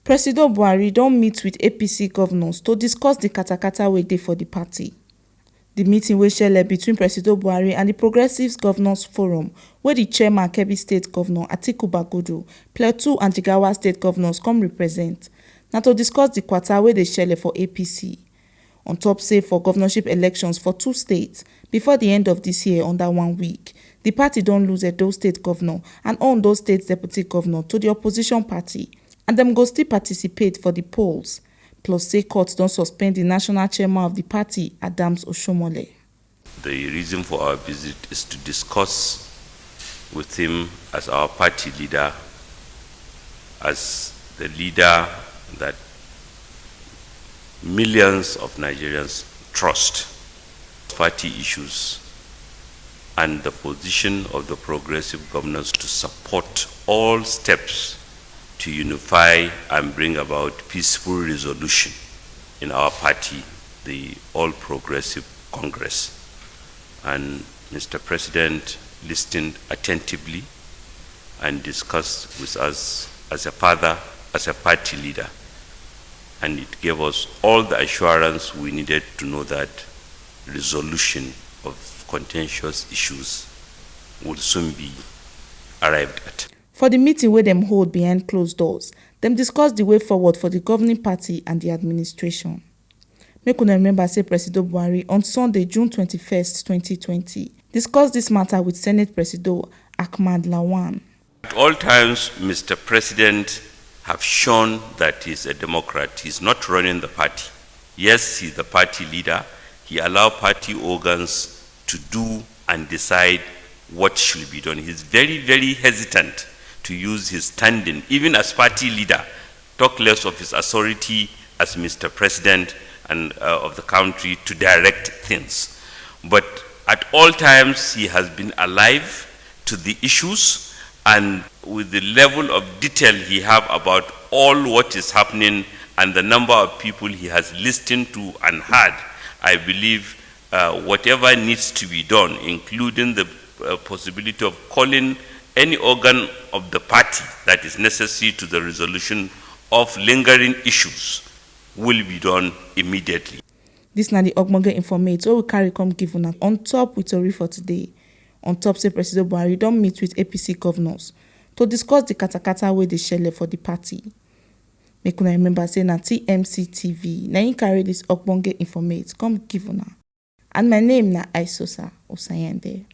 Presido Buhari don meet with APC governors to discuss the katakata wey dey for the party. The meeting wey shele between Presido Buhari and the Progressives Governors Forum, wey the chairman Kebbi State Governor Atiku Bagudu, Plateau and Jigawa State Governors come represent, na to discuss the kwata wey dey shele for APC. On top say for governorship elections for 2 states before the end of this year under 1 week, the party don lose Edo State Governor and Ondo State Deputy Governor to the opposition party, and dem go still participate for the polls. Plus say court don suspend the national chairman of the party, Adams Oshomole. The reason for our visit is to discuss with him as our party leader, as the leader that millions of Nigerians trust, party issues and the position of the progressive governors to support all steps to unify and bring about peaceful resolution in our party, the All Progressive Congress. And Mr. President listened attentively and discussed with us as a father, as a party leader. And it gave us all the assurance we needed to know that resolution of contentious issues will soon be arrived at. For the meeting wey dem hold behind closed doors, dem discuss the way forward for the governing party and the administration. Make una remember say Presido Buhari on Sunday, June 21st, 2020, discussed this matter with Senate Presido Ahmad Lawan. At all times, Mr. President have shown that he's a Democrat. He's not running the party. Yes, he's the party leader. He allows party organs to do and decide what should be done. He's very, very hesitant to use his standing, even as party leader, talk less of his authority as Mr. President and of the country to direct things. But at all times, he has been alive to the issues, and with the level of detail he have about all what is happening and the number of people he has listened to and heard, I believe whatever needs to be done, including the possibility of calling any organ of the party that is necessary to the resolution of lingering issues, will be done immediately. This na the ogbonge informate wey we carry come Govunor on top with tori for today. On top say Presido Buhari don meet with APC governors to discuss the katakata wey dey shele for the party. Make una remember say na TMC TV na im carry this ogbonge informate come Govunor. And my name na Aisosa Osayende.